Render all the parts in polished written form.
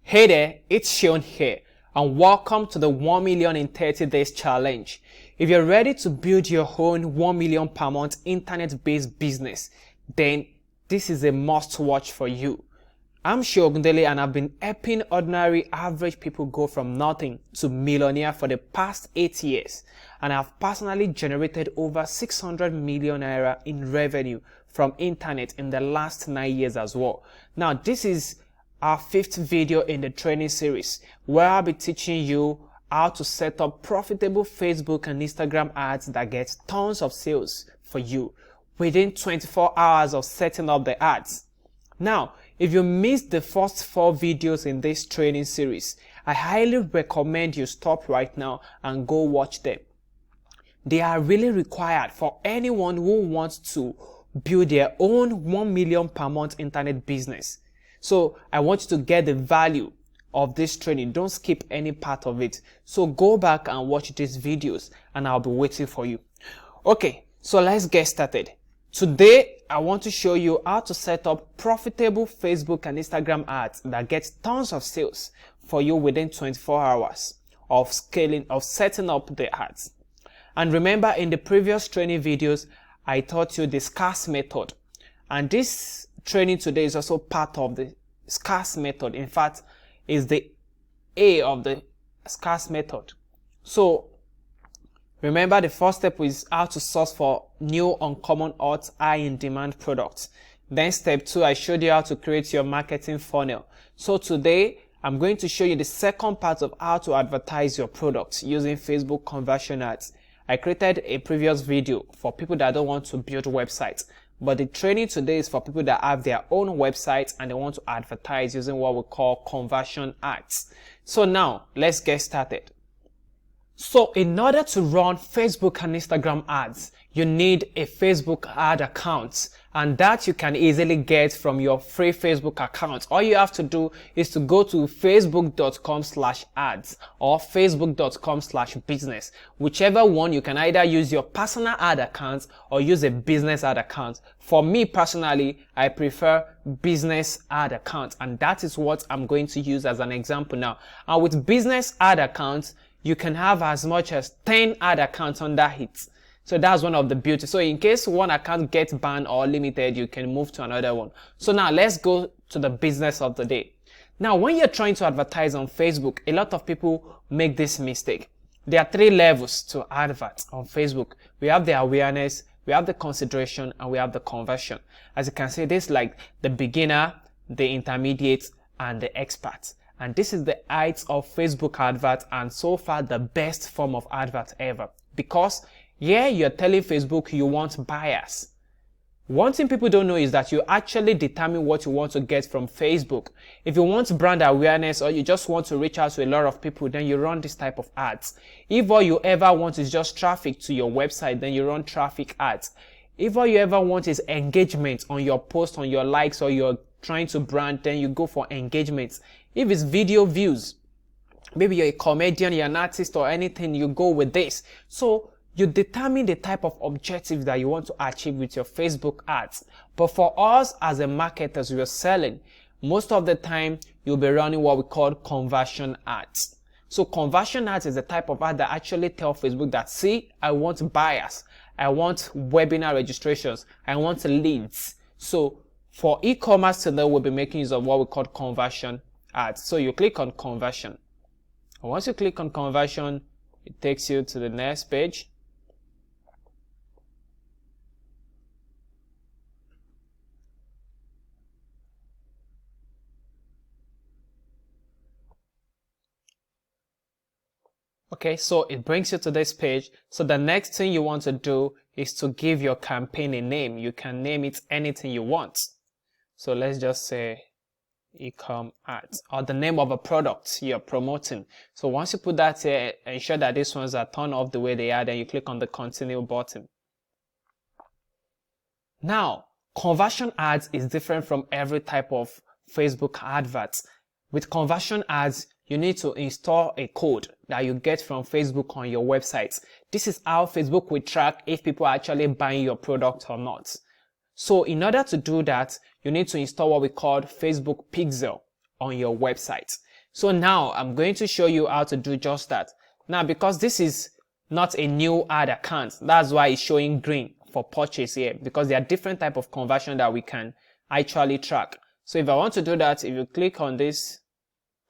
Hey there, it's Sean here, and welcome to the 1 million in 30 days challenge. If you're ready to build your own 1 million per month internet-based business, then this is a must-watch for you. I'm Shogundele, and I've been helping ordinary average people go from nothing to millionaire for the past 8 years, and I've personally generated over 600 million Naira in revenue from internet in the last 9 years as well. Now, this is our 5th video in the training series, where I'll be teaching you how to set up profitable Facebook and Instagram ads that get tons of sales for you within 24 hours of setting up the ads. Now, if you missed the first 4 videos in this training series, I highly recommend you stop right now and go watch them. They are really required for anyone who wants to build their own 1 million per month internet business. So I want you to get the value of this training. Don't skip any part of it. So go back and watch these videos and I'll be waiting for you. Okay, so let's get started. Today, I want to show you how to set up profitable Facebook and Instagram ads that get tons of sales for you within 24 hours of setting up the ads. And remember, in the previous training videos, I taught you the scarce method. And this training today is also part of the scarce method. In fact, is the A of the scarce method. So remember, the first step is how to source for new, uncommon, hot, high in demand products. Then step 2, I showed you how to create your marketing funnel. So today I'm going to show you the second part of how to advertise your products using Facebook conversion ads. I created a previous video for people that don't want to build websites. But the training today is for people that have their own websites and they want to advertise using what we call conversion ads. So now, let's get started. So in order to run Facebook and Instagram ads, you need a Facebook ad account, and that you can easily get from your free Facebook account. All you have to do is to go to facebook.com/ads or facebook.com/business. Whichever one, you can either use your personal ad account or use a business ad account. For me personally, I prefer business ad account, and that is what I'm going to use as an example now. And with business ad accounts, you can have as much as 10 ad accounts under it. So that's one of the beauties. So in case one account gets banned or limited, you can move to another one. So now let's go to the business of the day. Now, when you're trying to advertise on Facebook, a lot of people make this mistake. There are 3 levels to advert on Facebook. We have the awareness, we have the consideration, and we have the conversion. As you can see, this is like the beginner, the intermediate, and the expert. And this is the height of Facebook advert, and so far the best form of advert ever. Because here you're telling Facebook you want buyers. One thing people don't know is that you actually determine what you want to get from Facebook. If you want brand awareness or you just want to reach out to a lot of people, then you run this type of ads. If all you ever want is just traffic to your website, then you run traffic ads. If all you ever want is engagement on your post, on your likes, or you're trying to brand, then you go for engagements. If it's video views, maybe you're a comedian, you're an artist or anything, you go with this. So you determine the type of objective that you want to achieve with your Facebook ads. But for us as a marketers, we are selling, most of the time you'll be running what we call conversion ads. So conversion ads is a type of ad that actually tell Facebook that, see, I want buyers, I want webinar registrations, I want leads. So for e-commerce today, we'll be making use of what we call conversion ads. So you click on conversion. And once you click on conversion, it takes you to the next page. Okay, so it brings you to this page. So the next thing you want to do is to give your campaign a name. You can name it anything you want. So let's just say Ecom ads, or the name of a product you're promoting. So once you put that here, ensure that these ones are turned off the way they are, then you click on the continue button. Now, conversion ads is different from every type of Facebook adverts. With conversion ads, you need to install a code that you get from Facebook on your website. This is how Facebook will track if people are actually buying your product or not. So in order to do that, you need to install what we call Facebook Pixel on your website. So now I'm going to show you how to do just that. Now, because this is not a new ad account, that's why it's showing green for purchase here, because there are different type of conversion that we can actually track. So if I want to do that, if you click on this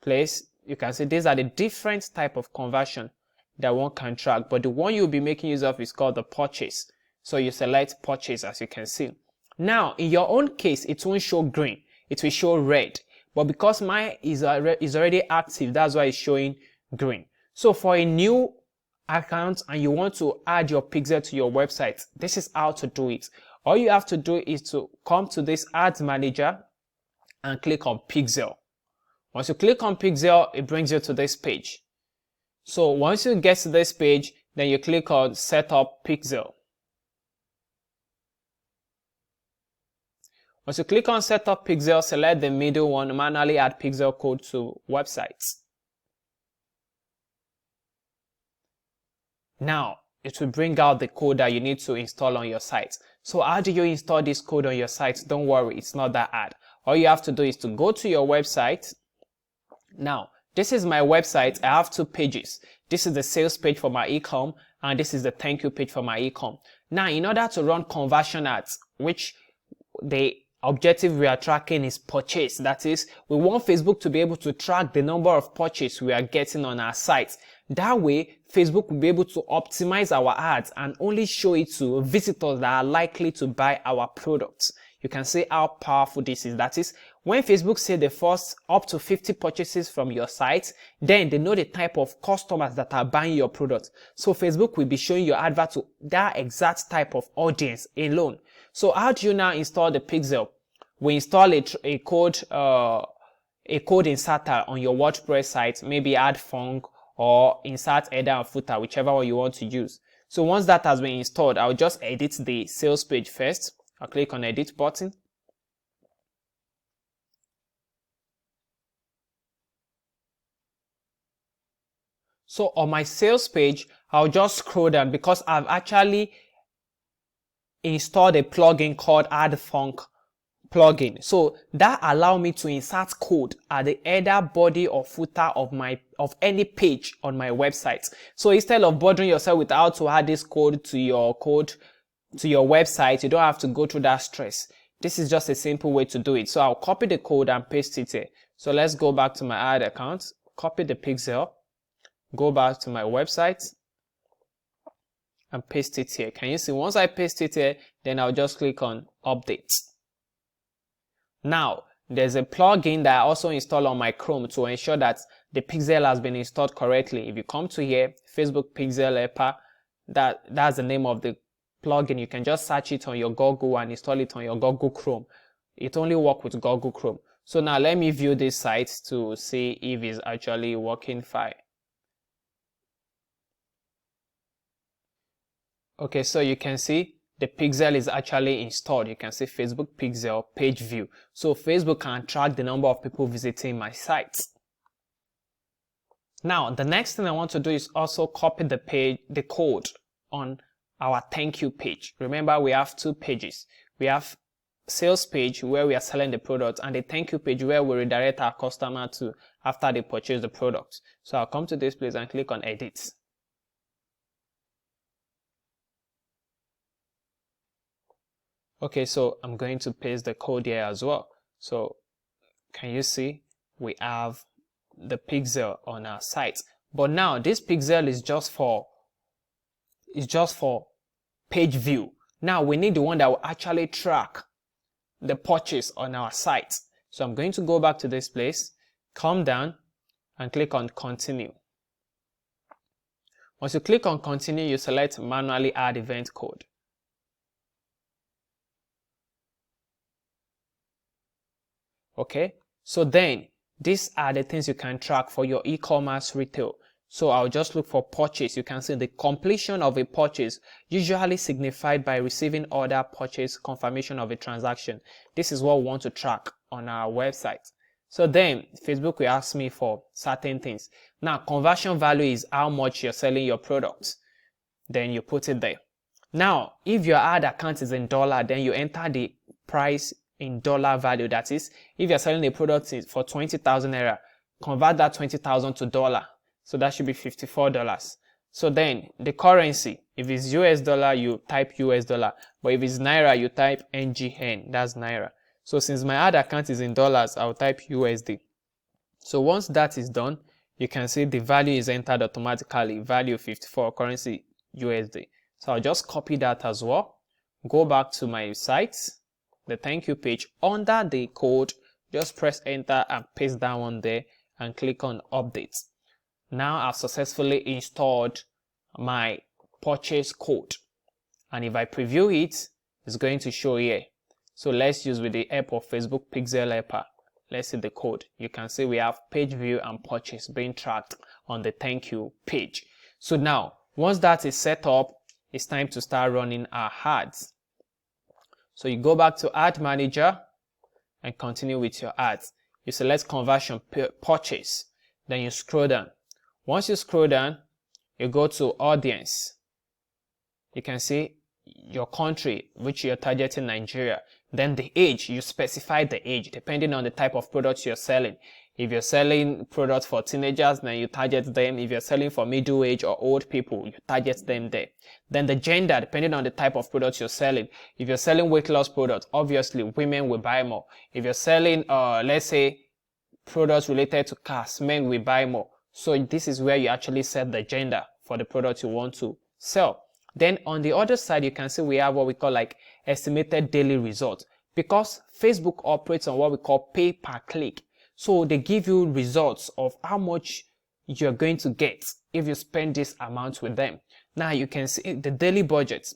place, you can see these are the different type of conversion that one can track, but the one you'll be making use of is called the purchase. So you select purchase, as you can see. Now, in your own case, it won't show green, it will show red, but because mine is already active, that's why it's showing green. So for a new account and you want to add your pixel to your website, this is how to do it. All you have to do is to come to this ads manager and click on pixel. Once you click on pixel, it brings you to this page. So once you get to this page, then you click on setup pixel. Once you click on setup pixel, select the middle one, manually add pixel code to websites. Now, it will bring out the code that you need to install on your site. So how do you install this code on your site? Don't worry, it's not that hard. All you have to do is to go to your website. Now, this is my website. I have two pages. This is the sales page for my Ecom, and this is the thank you page for my Ecom. Now, in order to run conversion ads, which the objective we are tracking is purchase. That is, we want Facebook to be able to track the number of purchase we are getting on our site. That way, Facebook will be able to optimize our ads and only show it to visitors that are likely to buy our products. You can see how powerful this is. That is, when Facebook say the first up to 50 purchases from your site, then they know the type of customers that are buying your product. So Facebook will be showing your advert to that exact type of audience alone. So how do you now install the pixel? We install a code inserter on your WordPress site, maybe add funk or insert header and footer, whichever one you want to use. So once that has been installed, I'll just edit the sales page first. I'll click on edit button. So on my sales page, I'll just scroll down because I've actually installed a plugin called Add Funk plugin. So that allows me to insert code at the header, body or footer of any page on my website. So instead of bothering yourself with how to add this code to your website, you don't have to go through that stress. This is just a simple way to do it. So I'll copy the code and paste it here. So let's go back to my ad account, copy the pixel, go back to my website and paste it here. Can you see? Once I paste it here, then I'll just click on update. Now, there's a plugin that I also install on my Chrome to ensure that the pixel has been installed correctly. If you come to here, Facebook Pixel Helper, that's the name of the plugin. You can just search it on your Google and install it on your Google Chrome. It only works with Google Chrome. So now let me view this site to see if it's actually working fine. Okay, so you can see the pixel is actually installed. You can see Facebook Pixel page view. So Facebook can track the number of people visiting my site. Now, the next thing I want to do is also copy the code on our thank you page. Remember, we have two pages. We have sales page where we are selling the product and the thank you page where we redirect our customer to after they purchase the product. So I'll come to this place and click on edit. Okay, so I'm going to paste the code here as well. So can you see we have the pixel on our site? But now this pixel is just for page view. Now we need the one that will actually track the purchase on our site. So I'm going to go back to this place, come down and click on continue. Once you click on continue, you select manually add event code. Okay, so then these are the things you can track for your e-commerce retail. So I'll just look for purchase. You can see the completion of a purchase, usually signified by receiving order, purchase, confirmation of a transaction. This is what we want to track on our website. So then Facebook will ask me for certain things. Now, conversion value is how much you're selling your products. Then you put it there. Now, if your ad account is in dollar, then you enter the price in dollar value. That is, if you're selling a product for 20,000 Naira, convert that 20,000 to dollar. So that should be $54. So then the currency, if it's US dollar, you type US dollar. But if it's Naira, you type NGN, that's Naira. So since my ad account is in dollars, I'll type USD. So once that is done, you can see the value is entered automatically, value 54, currency USD. So I'll just copy that as well. Go back to my site, the thank you page. Under the code, just press enter and paste that one there and click on update. Now I've successfully installed my purchase code. And if I preview it, it's going to show here. So let's use with the help of Facebook Pixel Helper. Let's see the code. You can see we have page view and purchase being tracked on the thank you page. So now, once that is set up, it's time to start running our ads. So you go back to Ad Manager and continue with your ads. You select conversion purchase. Then you scroll down. Once you scroll down, you go to audience. You can see your country, which you're targeting, Nigeria. Then the age, you specify the age depending on the type of products you're selling. If you're selling products for teenagers, then you target them. If you're selling for middle age or old people, you target them there. Then the gender, depending on the type of products you're selling. If you're selling weight loss products, obviously women will buy more. If you're selling, let's say, products related to cars, men will buy more. So this is where you actually set the gender for the product you want to sell. Then on the other side, you can see we have what we call like estimated daily results, because Facebook operates on what we call pay per click. So they give you results of how much you're going to get if you spend this amount with them. Now you can see the daily budget.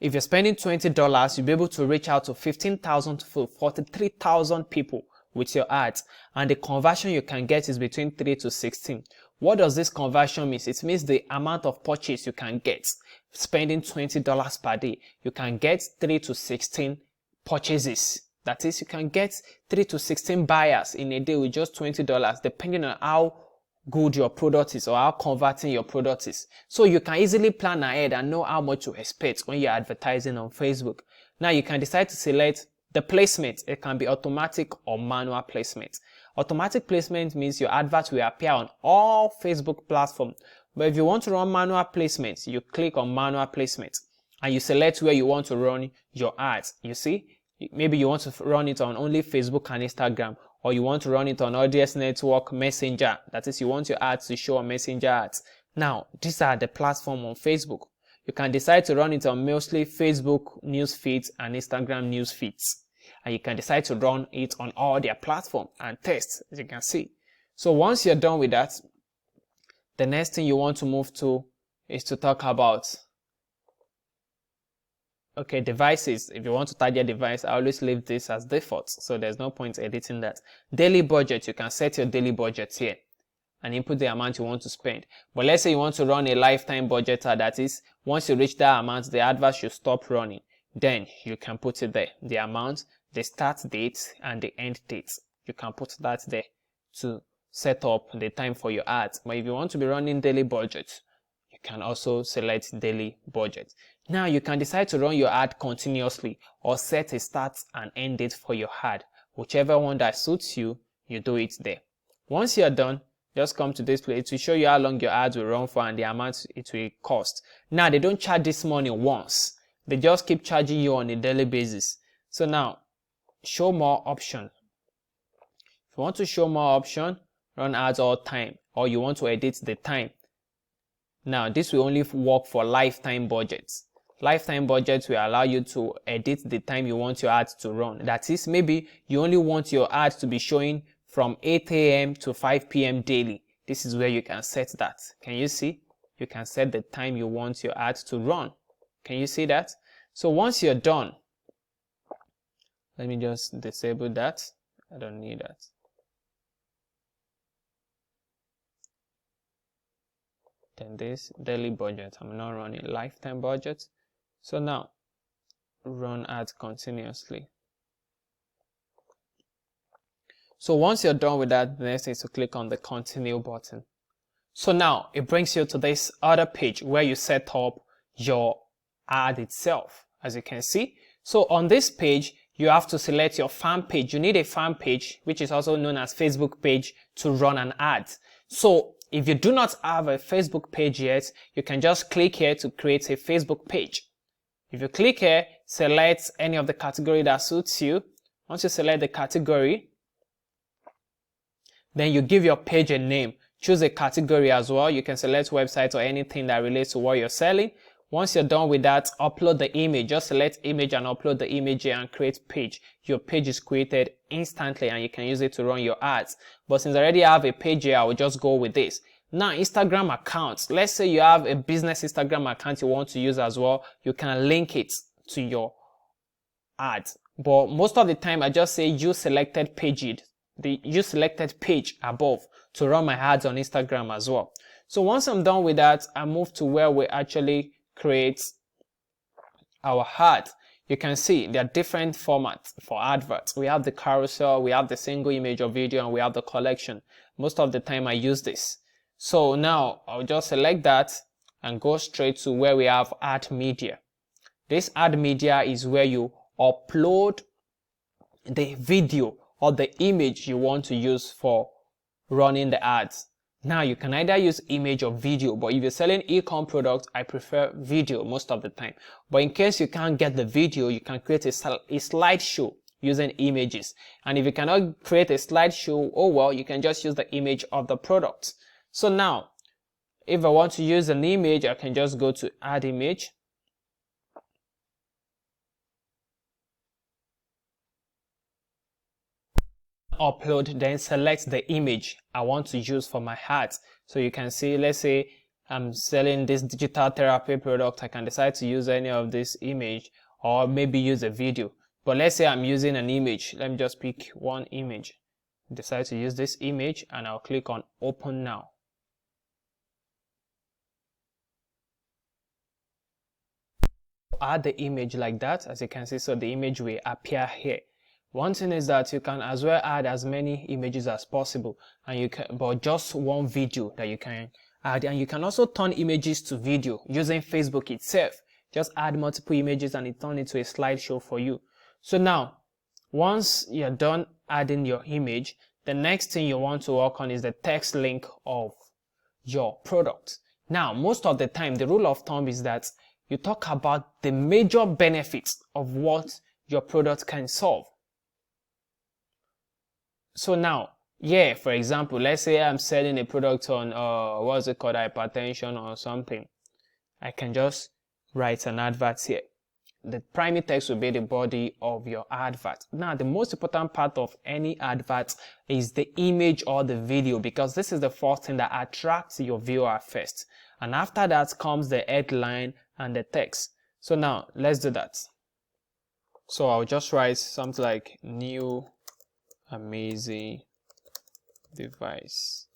If you're spending $20, you'll be able to reach out to 15,000 to 43,000 people with your ads, and the conversion you can get is between 3 to 16. What does this conversion mean? It means the amount of purchase you can get. Spending $20 per day, you can get 3 to 16 purchases. That is, you can get 3 to 16 buyers in a day with just $20, depending on how good your product is or how converting your product is. So you can easily plan ahead and know how much to expect when you're advertising on Facebook. Now you can decide to select the placement. It can be automatic or manual placement. Automatic placement means your advert will appear on all Facebook platforms. But if you want to run manual placement, you click on manual placement and you select where you want to run your ads. You see, maybe you want to run it on only Facebook and Instagram, or you want to run it on Audience Network, Messenger. That is, you want your ads to show on Messenger ads. Now, these are the platforms on Facebook. You can decide to run it on mostly Facebook news feeds and Instagram news feeds. And you can decide to run it on all their platforms and test, as you can see. So once you're done with that, the next thing you want to move to is to talk about, okay, devices. If you want to target device, I always leave this as default, so there's no point editing that. Daily budget, you can set your daily budget here and input the amount you want to spend. But let's say you want to run a lifetime budget ad, that is, once you reach that amount, the advert should stop running. Then you can put it there, the amount, the start date and the end date. You can put that there to set up the time for your ads. But if you want to be running daily budget, you can also select daily budget. Now you can decide to run your ad continuously or set a start and end date for your ad. Whichever one that suits you, you do it there. Once you're done, just come to this place. It will show you how long your ads will run for and the amount it will cost. Now they don't charge this money once. They just keep charging you on a daily basis. So now, show more option. If you want to show more option, run ads all time, or you want to edit the time. Now this will only work for lifetime budgets. Lifetime budgets will allow you to edit the time you want your ads to run. That is, maybe you only want your ads to be showing from 8 a.m. to 5 p.m. daily. This is where you can set that. Can you see? You can set the time you want your ads to run. Can you see that? So once you're done, let me just disable that. I don't need that. Then this daily budget, I'm not running lifetime budget. So now run ads continuously. So once you're done with that, the next thing is to click on the continue button. So now it brings you to this other page where you set up your ad itself, as you can see. So on this page, you have to select your fan page. You need a fan page, which is also known as Facebook page, to run an ad. So if you do not have a Facebook page yet, you can just click here to create a Facebook page. If you click here, select any of the category that suits you. Once you select the category, then you give your page a name. Choose a category as well. You can select websites or anything that relates to what you're selling. Once you're done with that, upload the image. Just select image and upload the image here and create page. Your page is created instantly and you can use it to run your ads. But since I already have a page here, I will just go with this. Now, Instagram accounts. Let's say you have a business Instagram account you want to use as well. You can link it to your ads. But most of the time, I just say use selected page. Use selected page above to run my ads on Instagram as well. So once I'm done with that, I move to where we actually create our ad. You can see there are different formats for adverts. We have the carousel, we have the single image or video, and we have the collection. Most of the time I use this. So now I'll just select that and go straight to where we have ad media. This ad media is where you upload the video or the image you want to use for running the ads. Now you can either use image or video, but if you're selling ecom products, I prefer video most of the time. But in case you can't get the video, you can create a slideshow using images. And if you cannot create a slideshow, oh well, you can just use the image of the product. So now, if I want to use an image, I can just go to add image. Upload, then select the image I want to use for my ads. So you can see, let's say I'm selling this digital therapy product. I can decide to use any of this image or maybe use a video. But let's say I'm using an image. Let me just pick one image. Decide to use this image and I'll click on open now. Add the image like that, as you can see, so the image will appear here. One thing is that you can as well add as many images as possible, and you can, but just one video that you can add, and you can also turn images to video using Facebook itself. Just add multiple images and it turns into a slideshow for you. So now, once you're done adding your image, the next thing you want to work on is the text link of your product. Now, most of the time, the rule of thumb is that you talk about the major benefits of what your product can solve. So now, yeah, for example, let's say I'm selling a product on, what's it called, hypertension or something. I can just write an advert here. The primary text will be the body of your advert. Now, the most important part of any advert is the image or the video, because this is the first thing that attracts your viewer first. And after that comes the headline and the text. So now, let's do that. So I'll just write something like new amazing device.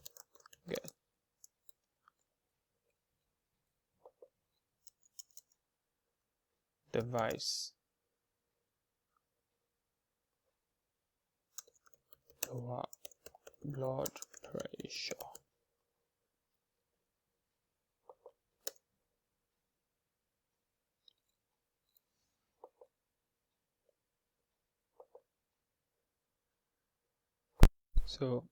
Good. Device. Lower blood pressure. So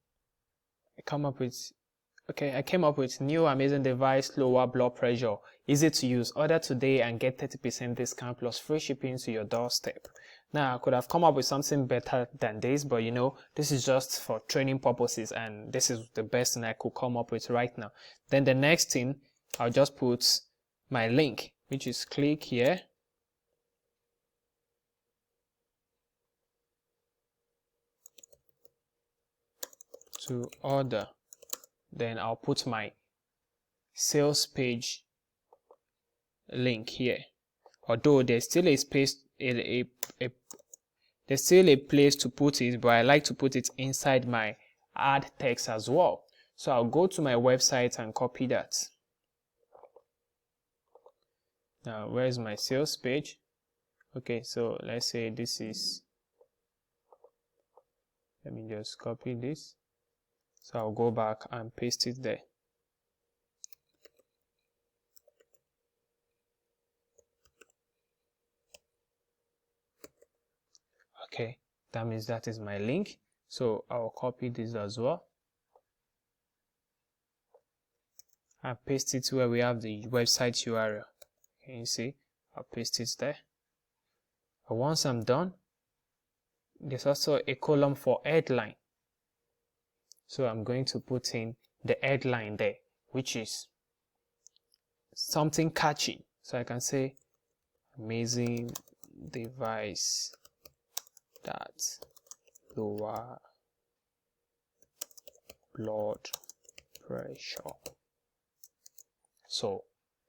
I came up with new amazing device, lower blood pressure, easy to use. Order today and get 30% discount plus free shipping to your doorstep. Now I could have come up with something better than this, but you know, this is just for training purposes and this is the best thing I could come up with right now. Then the next thing, I'll just put my link, which is click here. To order, then I'll put my sales page link here. Although there's still a space, there's still a place to put it, but I like to put it inside my ad text as well. So I'll go to my website and copy that. Now, where's my sales page? Okay, so let's say this is, let me just copy this. So I'll go back and paste it there. Okay, that means that is my link. So I'll copy this as well and paste it where we have the website URL. Can you see? I'll paste it there. And once I'm done, there's also a column for headline. So I'm going to put in the headline there, which is something catchy. So I can say amazing device that lower blood pressure. So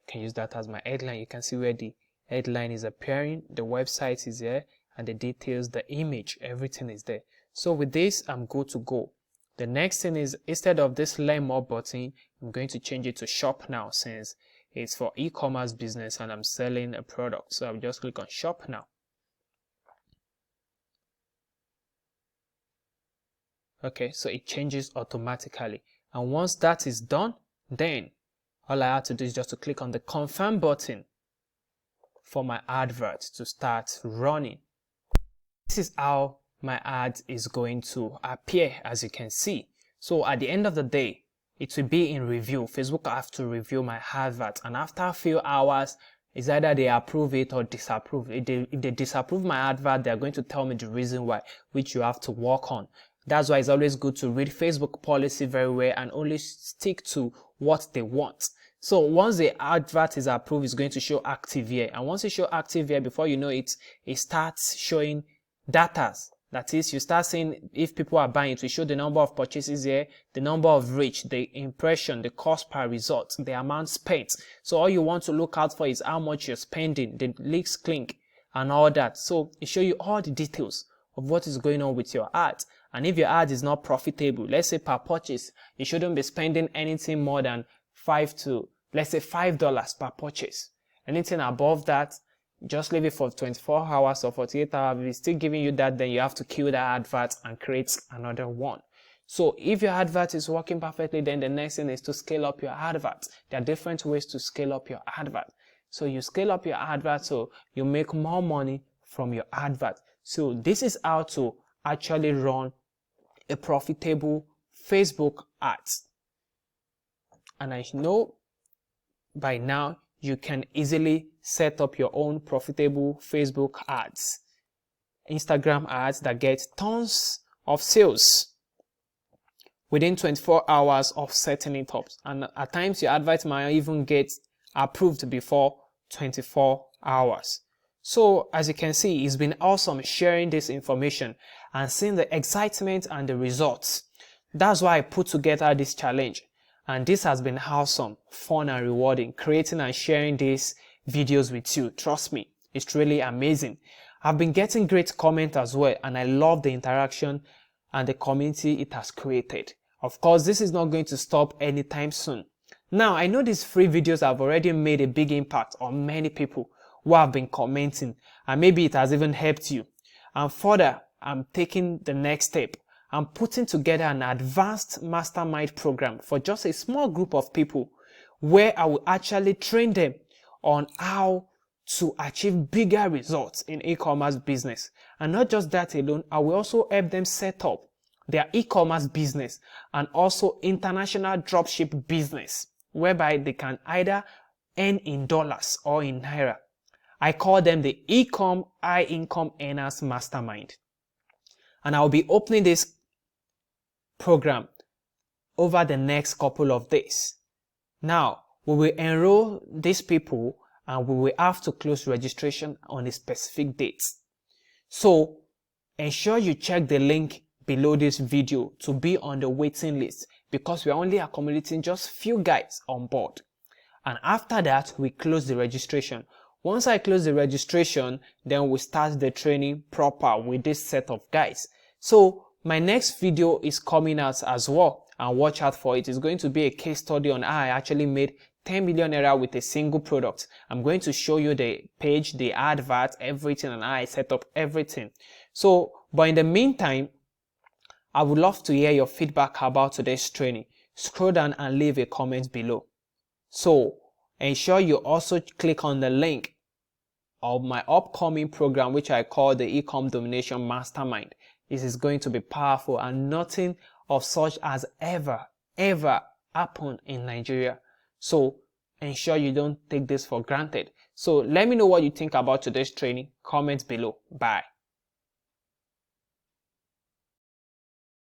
you can use that as my headline. You can see where the headline is appearing, the website is there, and the details, the image, everything is there. So with this, I'm good to go. The next thing is, instead of this learn more button, I'm going to change it to shop now, since it's for e-commerce business and I'm selling a product. So I'll just click on shop now. Okay, so it changes automatically. And once that is done, then all I have to do is just to click on the confirm button for my advert to start running. This is how my ad is going to appear, as you can see. So at the end of the day, it will be in review. Facebook have to review my advert, and after a few hours, it's either they approve it or disapprove. If they disapprove my advert, they're going to tell me the reason why, which you have to work on. That's why it's always good to read Facebook policy very well and only stick to what they want. So once the advert is approved, it's going to show active here. And once you show active here, before you know it, it starts showing data. That is, you start seeing if people are buying. It will show the number of purchases here, the number of reach, the impression, the cost per result, the amount spent. So all you want to look out for is how much you're spending, the leaks, click, and all that. So it shows you all the details of what is going on with your ad. And if your ad is not profitable, let's say per purchase, you shouldn't be spending anything more than $5 per purchase. Anything above that, just leave it for 24 hours or 48 hours. If it's still giving you that, then you have to kill that advert and create another one. So if your advert is working perfectly, then the next thing is to scale up your advert. There are different ways to scale up your advert. So you scale up your advert so you make more money from your advert. So this is how to actually run a profitable Facebook ads. And I know by now you can easily set up your own profitable Facebook ads, Instagram ads that get tons of sales within 24 hours of setting it up. And at times your advert might even get approved before 24 hours. So as you can see, it's been awesome sharing this information and seeing the excitement and the results. That's why I put together this challenge. And this has been awesome, fun and rewarding, creating and sharing these videos with you. Trust me, it's really amazing. I've been getting great comments as well, and I love the interaction and the community it has created. Of course, this is not going to stop anytime soon. Now, I know these free videos have already made a big impact on many people who have been commenting, and maybe it has even helped you. And further, I'm taking the next step. I'm putting together an advanced mastermind program for just a small group of people where I will actually train them on how to achieve bigger results in e-commerce business. And not just that alone, I will also help them set up their e-commerce business and also international dropship business, whereby they can either earn in dollars or in Naira. I call them the Ecom High Income Earners Mastermind. And I'll be opening this program over the next couple of days. Now, we will enroll these people and we will have to close registration on a specific date. So, ensure you check the link below this video to be on the waiting list, because we are only accommodating just few guys on board. And after that, we close the registration. Once I close the registration, then we start the training proper with this set of guys. So my next video is coming out as well, and watch out for it. It's going to be a case study on how I actually made 10 million naira with a single product. I'm going to show you the page, the advert, everything, and how I set up everything. So, but in the meantime, I would love to hear your feedback about today's training. Scroll down and leave a comment below. So ensure you also click on the link of my upcoming program, which I call the Ecom Domination Mastermind. This is going to be powerful, and nothing of such has ever happened in Nigeria. So ensure you don't take this for granted. So let me know what you think about today's training. Comment below. Bye.